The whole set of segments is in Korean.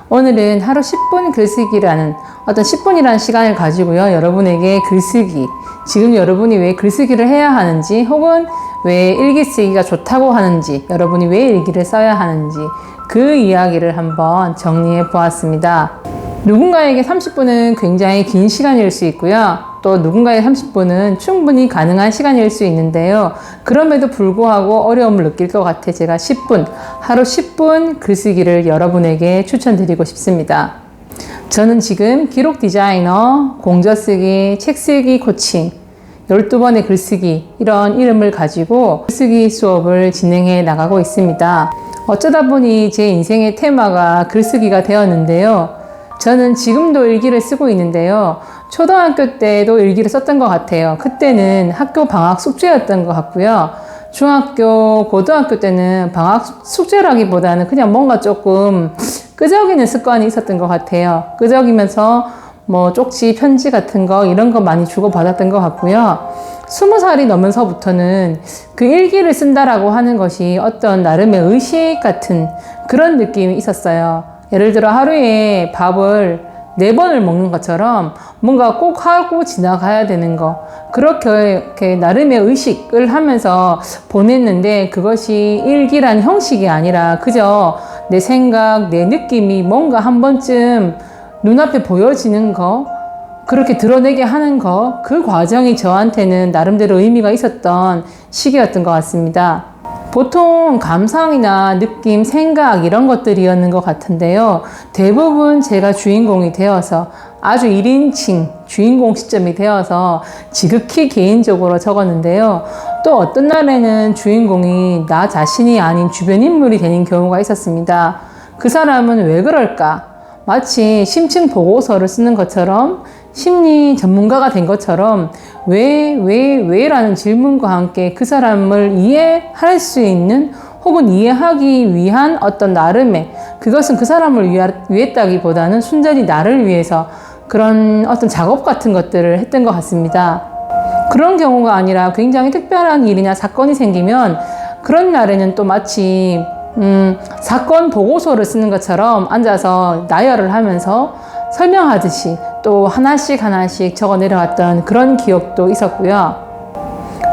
오늘은 하루 10분 글쓰기라는 어떤 10분이라는 시간을 가지고요. 여러분에게 글쓰기, 지금 여러분이 왜 글쓰기를 해야 하는지, 혹은 왜 일기 쓰기가 좋다고 하는지, 여러분이 왜 일기를 써야 하는지, 그 이야기를 한번 정리해 보았습니다. 누군가에게 30분은 굉장히 긴 시간일 수 있고요. 또 누군가의 30분은 충분히 가능한 시간일 수 있는데요. 그럼에도 불구하고 어려움을 느낄 것 같아 제가 10분, 하루 10분 글쓰기를 여러분에게 추천드리고 싶습니다. 저는 지금 기록 디자이너, 공저 쓰기, 책 쓰기 코칭, 12번의 글쓰기, 이런 이름을 가지고 글쓰기 수업을 진행해 나가고 있습니다. 어쩌다 보니 제 인생의 테마가 글쓰기가 되었는데요. 저는 지금도 일기를 쓰고 있는데요. 초등학교 때도 일기를 썼던 것 같아요. 그때는 학교 방학 숙제였던 것 같고요. 중학교, 고등학교 때는 방학 숙제라기보다는 그냥 뭔가 조금 끄적이는 습관이 있었던 것 같아요. 끄적이면서 뭐 쪽지, 편지 같은 거 이런 거 많이 주고받았던 것 같고요. 20살이 넘어서부터는 그 일기를 쓴다라고 하는 것이 어떤 나름의 의식 같은 그런 느낌이 있었어요. 예를 들어 하루에 밥을 4번을 먹는 것처럼 뭔가 꼭 하고 지나가야 되는 거, 그렇게 나름의 의식을 하면서 보냈는데, 그것이 일기란 형식이 아니라 그저 내 생각, 내 느낌이 뭔가 한 번쯤 눈앞에 보여지는 거, 그렇게 드러내게 하는 거, 그 과정이 저한테는 나름대로 의미가 있었던 시기였던 것 같습니다. 보통 감상이나 느낌, 생각 이런 것들이었는 것 같은데요. 대부분 제가 주인공이 되어서 아주 1인칭 주인공 시점이 되어서 지극히 개인적으로 적었는데요. 또 어떤 날에는 주인공이 나 자신이 아닌 주변 인물이 되는 경우가 있었습니다. 그 사람은 왜 그럴까? 마치 심층 보고서를 쓰는 것처럼, 심리 전문가가 된 것처럼 왜라는 질문과 함께 그 사람을 이해할 수 있는, 혹은 이해하기 위한 어떤 나름의, 그것은 그 사람을 위했다기보다는 순전히 나를 위해서 그런 어떤 작업 같은 것들을 했던 것 같습니다. 그런 경우가 아니라 굉장히 특별한 일이나 사건이 생기면 그런 날에는 또 마치 사건 보고서를 쓰는 것처럼 앉아서 나열을 하면서 설명하듯이 또 하나씩 적어 내려왔던 그런 기억도 있었고요.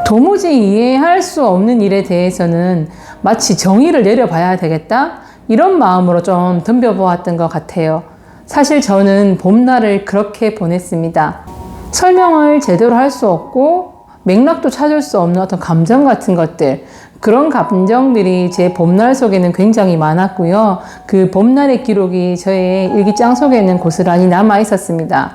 도무지 이해할 수 없는 일에 대해서는 마치 정의를 내려봐야 되겠다, 이런 마음으로 좀 덤벼보았던 것 같아요. 사실 저는 봄날을 그렇게 보냈습니다. 설명을 제대로 할 수 없고 맥락도 찾을 수 없는 어떤 감정 같은 것들, 그런 감정들이 제 봄날 속에는 굉장히 많았고요. 그 봄날의 기록이 저의 일기장 속에는 고스란히 남아 있었습니다.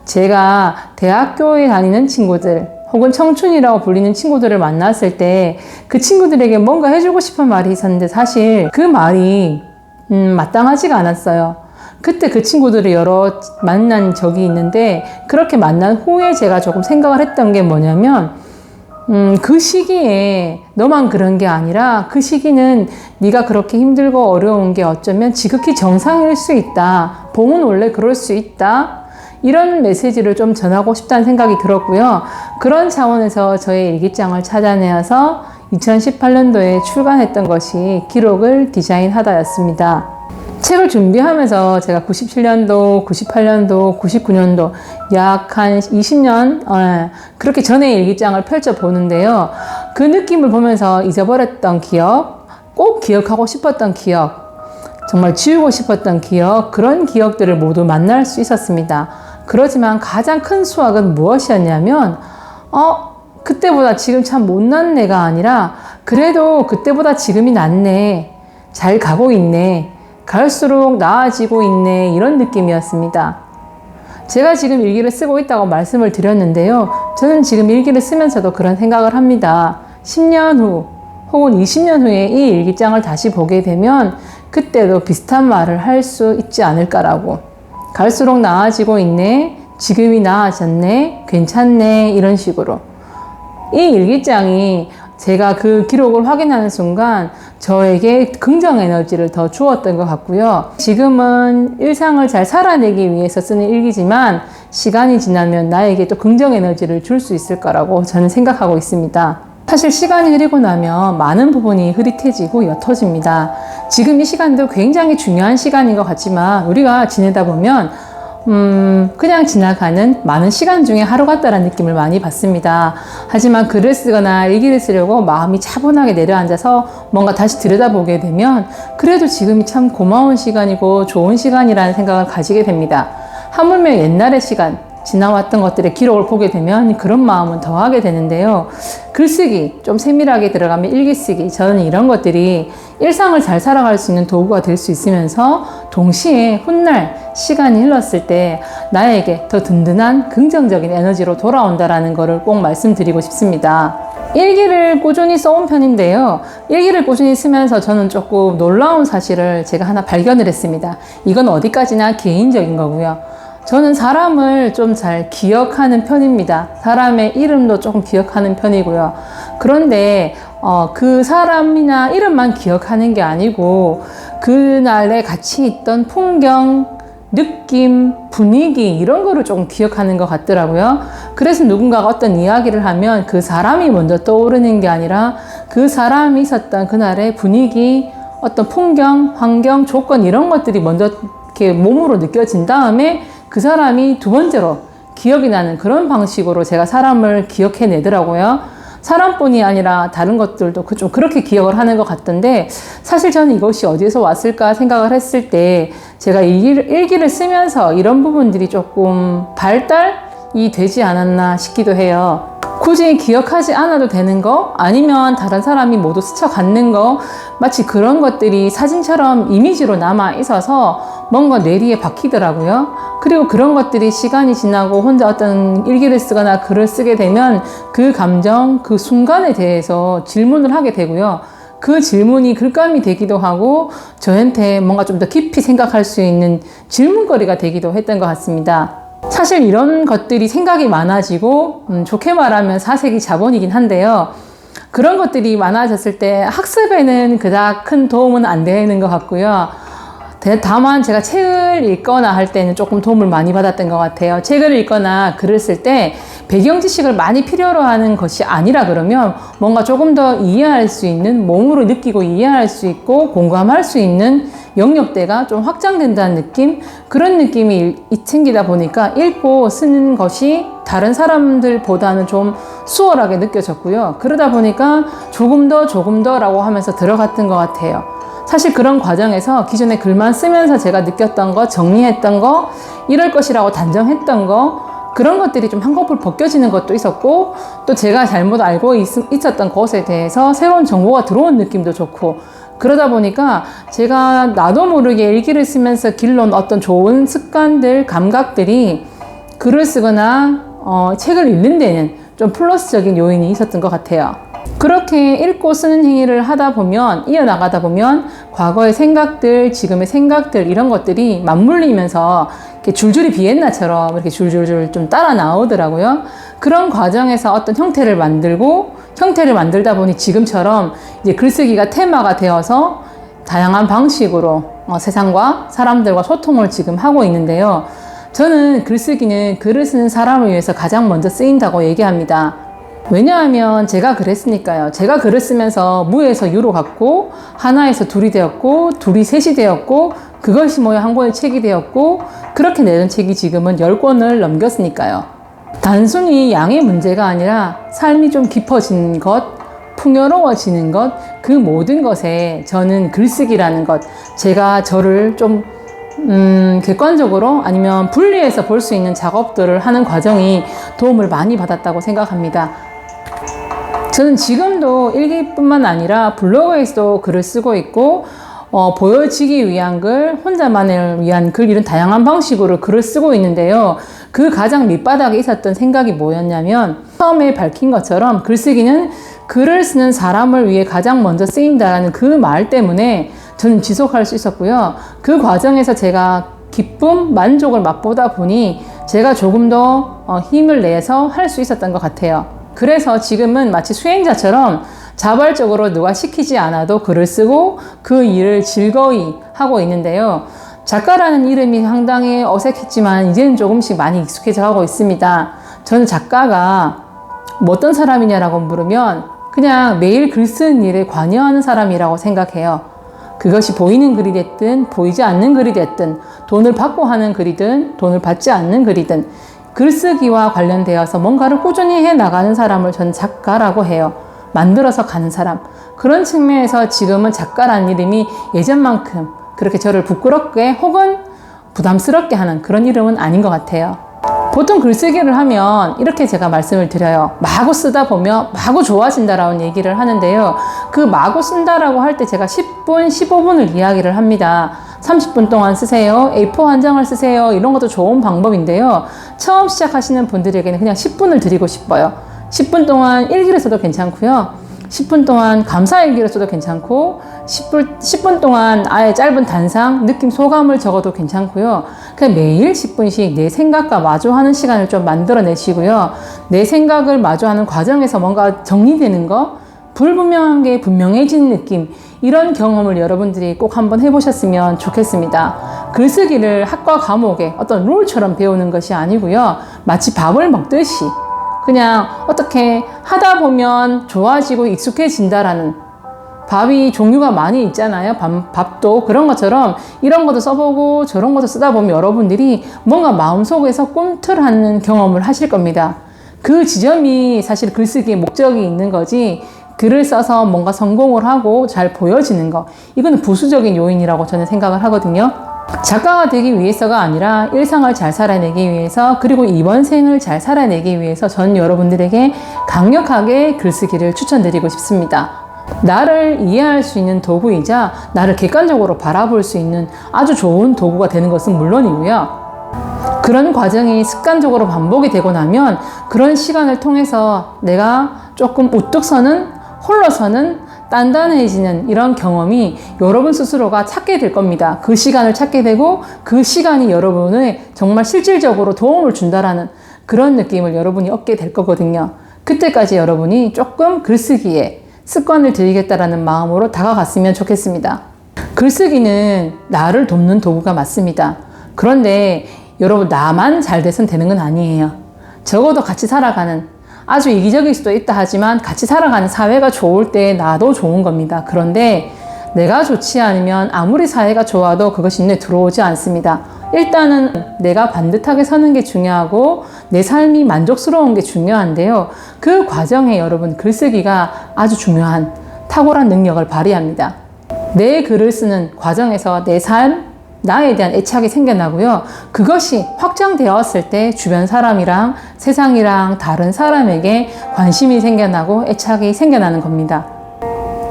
제가 대학교에 다니는 친구들, 혹은 청춘이라고 불리는 친구들을 만났을 때 그 친구들에게 뭔가 해주고 싶은 말이 있었는데, 사실 그 말이 마땅하지가 않았어요. 그때 그 친구들을 여러 만난 적이 있는데, 그렇게 만난 후에 제가 조금 생각을 했던 게 뭐냐면, 그 시기에 너만 그런 게 아니라 그 시기는 네가 그렇게 힘들고 어려운 게 어쩌면 지극히 정상일 수 있다. 봄은 원래 그럴 수 있다. 이런 메시지를 좀 전하고 싶다는 생각이 들었고요. 그런 차원에서 저의 일기장을 찾아내어서 2018년도에 출간했던 것이 기록을 디자인하다였습니다. 책을 준비하면서 제가 97년도, 98년도, 99년도 약 한 20년 그렇게 전에 일기장을 펼쳐보는데요. 그 느낌을 보면서 잊어버렸던 기억, 꼭 기억하고 싶었던 기억, 정말 지우고 싶었던 기억, 그런 기억들을 모두 만날 수 있었습니다. 그렇지만 가장 큰 수확은 무엇이었냐면 그때보다 지금 참 못난 내가 아니라 그래도 그때보다 지금이 낫네, 잘 가고 있네, 갈수록 나아지고 있네, 이런 느낌이었습니다. 제가 지금 일기를 쓰고 있다고 말씀을 드렸는데요. 저는 지금 일기를 쓰면서도 그런 생각을 합니다. 10년 후 혹은 20년 후에 이 일기장을 다시 보게 되면 그때도 비슷한 말을 할 수 있지 않을까라고. 갈수록 나아지고 있네, 지금이 나아졌네, 괜찮네, 이런 식으로. 이 일기장이 제가 그 기록을 확인하는 순간 저에게 긍정 에너지를 더 주었던 것 같고요. 지금은 일상을 잘 살아내기 위해서 쓰는 일기지만 시간이 지나면 나에게 또 긍정 에너지를 줄 수 있을 거라고 저는 생각하고 있습니다. 사실 시간이 흐르고 나면 많은 부분이 흐릿해지고 옅어집니다. 지금 이 시간도 굉장히 중요한 시간인 것 같지만 우리가 지내다 보면 그냥 지나가는 많은 시간 중에 하루 같다라는 느낌을 많이 받습니다. 하지만 글을 쓰거나 일기를 쓰려고 마음이 차분하게 내려앉아서 뭔가 다시 들여다보게 되면 그래도 지금이 참 고마운 시간이고 좋은 시간이라는 생각을 가지게 됩니다. 하물며 옛날의 시간, 지나왔던 것들의 기록을 보게 되면 그런 마음은 더하게 되는데요. 글쓰기, 좀 세밀하게 들어가면 일기쓰기, 저는 이런 것들이 일상을 잘 살아갈 수 있는 도구가 될 수 있으면서 동시에 훗날 시간이 흘렀을 때 나에게 더 든든한 긍정적인 에너지로 돌아온다라는 것을 꼭 말씀드리고 싶습니다. 일기를 꾸준히 써온 편인데요. 일기를 꾸준히 쓰면서 저는 조금 놀라운 사실을 제가 하나 발견을 했습니다. 이건 어디까지나 개인적인 거고요. 저는 사람을 좀 잘 기억하는 편입니다. 사람의 이름도 조금 기억하는 편이고요. 그런데 그 사람이나 이름만 기억하는 게 아니고 그날에 같이 있던 풍경, 느낌, 분위기 이런 거를 조금 기억하는 것 같더라고요. 그래서 누군가가 어떤 이야기를 하면 그 사람이 먼저 떠오르는 게 아니라 그 사람이 있었던 그날의 분위기, 어떤 풍경, 환경, 조건 이런 것들이 먼저 이렇게 몸으로 느껴진 다음에 그 사람이 두 번째로 기억이 나는 그런 방식으로 제가 사람을 기억해내더라고요. 사람뿐이 아니라 다른 것들도 좀 그렇게 기억을 하는 것 같던데 사실 저는 이것이 어디에서 왔을까 생각을 했을 때 제가 일기를 쓰면서 이런 부분들이 조금 발달이 되지 않았나 싶기도 해요. 굳이 기억하지 않아도 되는 거 아니면 다른 사람이 모두 스쳐가는 거 마치 그런 것들이 사진처럼 이미지로 남아 있어서 뭔가 뇌리에 박히더라고요. 그리고 그런 것들이 시간이 지나고 혼자 어떤 일기를 쓰거나 글을 쓰게 되면 그 감정, 그 순간에 대해서 질문을 하게 되고요. 그 질문이 글감이 되기도 하고 저한테 뭔가 좀 더 깊이 생각할 수 있는 질문거리가 되기도 했던 것 같습니다. 사실 이런 것들이 생각이 많아지고 좋게 말하면 사색이 자본이긴 한데요. 그런 것들이 많아졌을 때 학습에는 그닥 큰 도움은 안 되는 것 같고요. 다만 제가 책을 읽거나 할 때는 조금 도움을 많이 받았던 것 같아요. 책을 읽거나 글을 쓸 때 배경 지식을 많이 필요로 하는 것이 아니라 그러면 뭔가 조금 더 이해할 수 있는, 몸으로 느끼고 이해할 수 있고 공감할 수 있는 영역대가 좀 확장된다는 느낌? 그런 느낌이 생기다 보니까 읽고 쓰는 것이 다른 사람들보다는 좀 수월하게 느껴졌고요. 그러다 보니까 조금 더 라고 하면서 들어갔던 것 같아요. 사실 그런 과정에서 기존에 글만 쓰면서 제가 느꼈던 거, 정리했던 거, 이럴 것이라고 단정했던 거, 그런 것들이 좀 한꺼풀 벗겨지는 것도 있었고, 또 제가 잘못 알고 있었던 것에 대해서 새로운 정보가 들어온 느낌도 좋고, 그러다 보니까 제가 나도 모르게 일기를 쓰면서 길러온 어떤 좋은 습관들, 감각들이 글을 쓰거나 책을 읽는 데는 좀 플러스적인 요인이 있었던 것 같아요. 그렇게 읽고 쓰는 행위를 하다 보면, 이어나가다 보면 과거의 생각들, 지금의 생각들 이런 것들이 맞물리면서 이렇게 줄줄이 비엔나처럼 이렇게 줄줄줄 좀 따라 나오더라고요. 그런 과정에서 어떤 형태를 만들다 보니 지금처럼 이제 글쓰기가 테마가 되어서 다양한 방식으로 세상과 사람들과 소통을 지금 하고 있는데요. 저는 글쓰기는 글을 쓰는 사람을 위해서 가장 먼저 쓰인다고 얘기합니다. 왜냐하면 제가 그랬으니까요. 제가 글을 쓰면서 무에서 유로 갔고, 하나에서 둘이 되었고, 둘이 셋이 되었고, 그것이 모여 한 권의 책이 되었고, 그렇게 내던 책이 지금은 10권을 넘겼으니까요. 단순히 양의 문제가 아니라 삶이 좀 깊어지는 것, 풍요로워지는 것, 그 모든 것에 저는 글쓰기라는 것, 제가 저를 좀 객관적으로 아니면 분리해서 볼 수 있는 작업들을 하는 과정이 도움을 많이 받았다고 생각합니다. 저는 지금도 일기뿐만 아니라 블로그에서도 글을 쓰고 있고 보여지기 위한 글, 혼자만을 위한 글 이런 다양한 방식으로 글을 쓰고 있는데요. 그 가장 밑바닥에 있었던 생각이 뭐였냐면 처음에 밝힌 것처럼 글쓰기는 글을 쓰는 사람을 위해 가장 먼저 쓰인다는 그 말 때문에 저는 지속할 수 있었고요. 그 과정에서 제가 기쁨, 만족을 맛보다 보니 제가 조금 더 힘을 내서 할 수 있었던 것 같아요. 그래서 지금은 마치 수행자처럼 자발적으로 누가 시키지 않아도 글을 쓰고 그 일을 즐거이 하고 있는데요. 작가라는 이름이 상당히 어색했지만 이제는 조금씩 많이 익숙해져 가고 있습니다. 저는 작가가 어떤 사람이냐라고 물으면 그냥 매일 글 쓰는 일에 관여하는 사람이라고 생각해요. 그것이 보이는 글이 됐든 보이지 않는 글이 됐든 돈을 받고 하는 글이든 돈을 받지 않는 글이든 글쓰기와 관련되어서 뭔가를 꾸준히 해 나가는 사람을 전 작가라고 해요. 만들어서 가는 사람. 그런 측면에서 지금은 작가라는 이름이 예전만큼 그렇게 저를 부끄럽게 혹은 부담스럽게 하는 그런 이름은 아닌 것 같아요. 보통 글쓰기를 하면 이렇게 제가 말씀을 드려요. 마구 쓰다 보면 마구 좋아진다라는 얘기를 하는데요. 그 마구 쓴다라고 할 때 제가 10분, 15분을 이야기를 합니다. 30분 동안 쓰세요. A4 한 장을 쓰세요. 이런 것도 좋은 방법인데요. 처음 시작하시는 분들에게는 그냥 10분을 드리고 싶어요. 10분 동안 일기를 써도 괜찮고요. 10분 동안 감사일기를 써도 괜찮고 10분 동안 아예 짧은 단상, 느낌, 소감을 적어도 괜찮고요. 그냥 매일 10분씩 내 생각과 마주하는 시간을 좀 만들어내시고요. 내 생각을 마주하는 과정에서 뭔가 정리되는 거, 불분명한 게 분명해지는 느낌, 이런 경험을 여러분들이 꼭 한번 해보셨으면 좋겠습니다. 글쓰기를 학과 과목에 어떤 룰처럼 배우는 것이 아니고요. 마치 밥을 먹듯이 그냥 어떻게 하다 보면 좋아지고 익숙해진다라는, 밥이 종류가 많이 있잖아요. 밥도 그런 것처럼 이런 것도 써보고 저런 것도 쓰다 보면 여러분들이 뭔가 마음속에서 꿈틀하는 경험을 하실 겁니다. 그 지점이 사실 글쓰기의 목적이 있는 거지, 글을 써서 뭔가 성공을 하고 잘 보여지는 거, 이건 부수적인 요인이라고 저는 생각을 하거든요. 작가가 되기 위해서가 아니라 일상을 잘 살아내기 위해서, 그리고 이번 생을 잘 살아내기 위해서 전 여러분들에게 강력하게 글쓰기를 추천드리고 싶습니다. 나를 이해할 수 있는 도구이자 나를 객관적으로 바라볼 수 있는 아주 좋은 도구가 되는 것은 물론이고요. 그런 과정이 습관적으로 반복이 되고 나면 그런 시간을 통해서 내가 조금 우뚝 서는, 홀로 서는, 단단해지는 이런 경험이 여러분 스스로가 찾게 될 겁니다. 그 시간을 찾게 되고 그 시간이 여러분의 정말 실질적으로 도움을 준다라는 그런 느낌을 여러분이 얻게 될 거거든요. 그때까지 여러분이 조금 글쓰기에 습관을 들이겠다라는 마음으로 다가갔으면 좋겠습니다. 글쓰기는 나를 돕는 도구가 맞습니다. 그런데 여러분, 나만 잘 돼선 되는 건 아니에요. 적어도 같이 살아가는, 아주 이기적일 수도 있다 하지만 같이 살아가는 사회가 좋을 때 나도 좋은 겁니다. 그런데 내가 좋지 않으면 아무리 사회가 좋아도 그것이 눈에 들어오지 않습니다. 일단은 내가 반듯하게 서는 게 중요하고 내 삶이 만족스러운 게 중요한데요. 그 과정에 여러분, 글쓰기가 아주 중요한 탁월한 능력을 발휘합니다. 내 글을 쓰는 과정에서 내 삶, 나에 대한 애착이 생겨나고요. 그것이 확장되었을 때 주변 사람이랑 세상이랑 다른 사람에게 관심이 생겨나고 애착이 생겨나는 겁니다.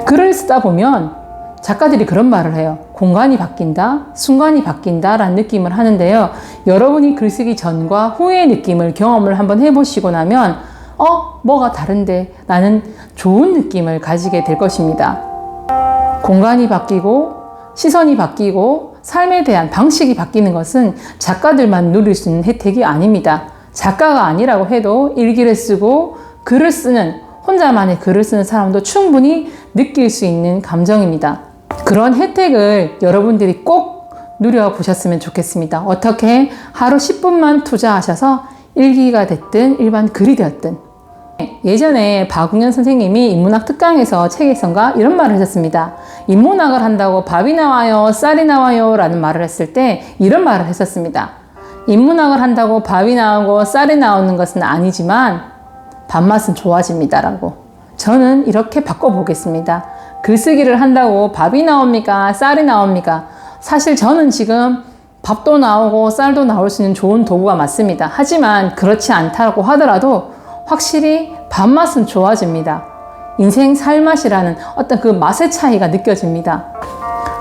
글을 쓰다 보면 작가들이 그런 말을 해요. 공간이 바뀐다, 순간이 바뀐다 라는 느낌을 하는데요. 여러분이 글쓰기 전과 후의 느낌을 경험을 한번 해보시고 나면 뭐가 다른데? 라는 좋은 느낌을 가지게 될 것입니다. 공간이 바뀌고 시선이 바뀌고 삶에 대한 방식이 바뀌는 것은 작가들만 누릴 수 있는 혜택이 아닙니다. 작가가 아니라고 해도 일기를 쓰고 글을 쓰는, 혼자만의 글을 쓰는 사람도 충분히 느낄 수 있는 감정입니다. 그런 혜택을 여러분들이 꼭 누려보셨으면 좋겠습니다. 어떻게? 하루 10분만 투자하셔서 일기가 됐든 일반 글이 되었든. 예전에 박웅현 선생님이 인문학 특강에서 책에선가 이런 말을 하셨습니다. 인문학을 한다고 밥이 나와요, 쌀이 나와요 라는 말을 했을 때 이런 말을 했었습니다. 인문학을 한다고 밥이 나오고 쌀이 나오는 것은 아니지만 밥맛은 좋아집니다 라고. 저는 이렇게 바꿔보겠습니다. 글쓰기를 한다고 밥이 나옵니까? 쌀이 나옵니까? 사실 저는 지금 밥도 나오고 쌀도 나올 수 있는 좋은 도구가 맞습니다. 하지만 그렇지 않다고 하더라도 확실히 밥맛은 좋아집니다. 인생 살맛이라는 어떤 그 맛의 차이가 느껴집니다.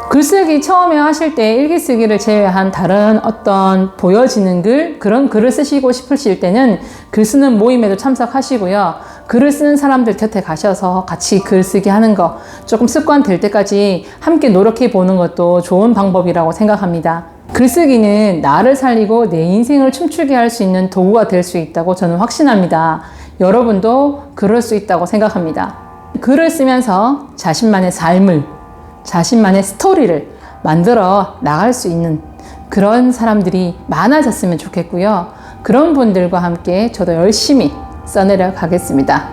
글쓰기 처음에 하실 때 일기 쓰기를 제외한 다른 어떤 보여지는 글, 그런 글을 쓰시고 싶으실 때는 글 쓰는 모임에도 참석하시고요. 글을 쓰는 사람들 곁에 가셔서 같이 글쓰기 하는 거 조금 습관 될 때까지 함께 노력해 보는 것도 좋은 방법이라고 생각합니다. 글쓰기는 나를 살리고 내 인생을 춤추게 할 수 있는 도구가 될 수 있다고 저는 확신합니다. 여러분도 그럴 수 있다고 생각합니다. 글을 쓰면서 자신만의 삶을, 자신만의 스토리를 만들어 나갈 수 있는 그런 사람들이 많아졌으면 좋겠고요. 그런 분들과 함께 저도 열심히 써내려 가겠습니다.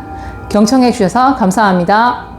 경청해 주셔서 감사합니다.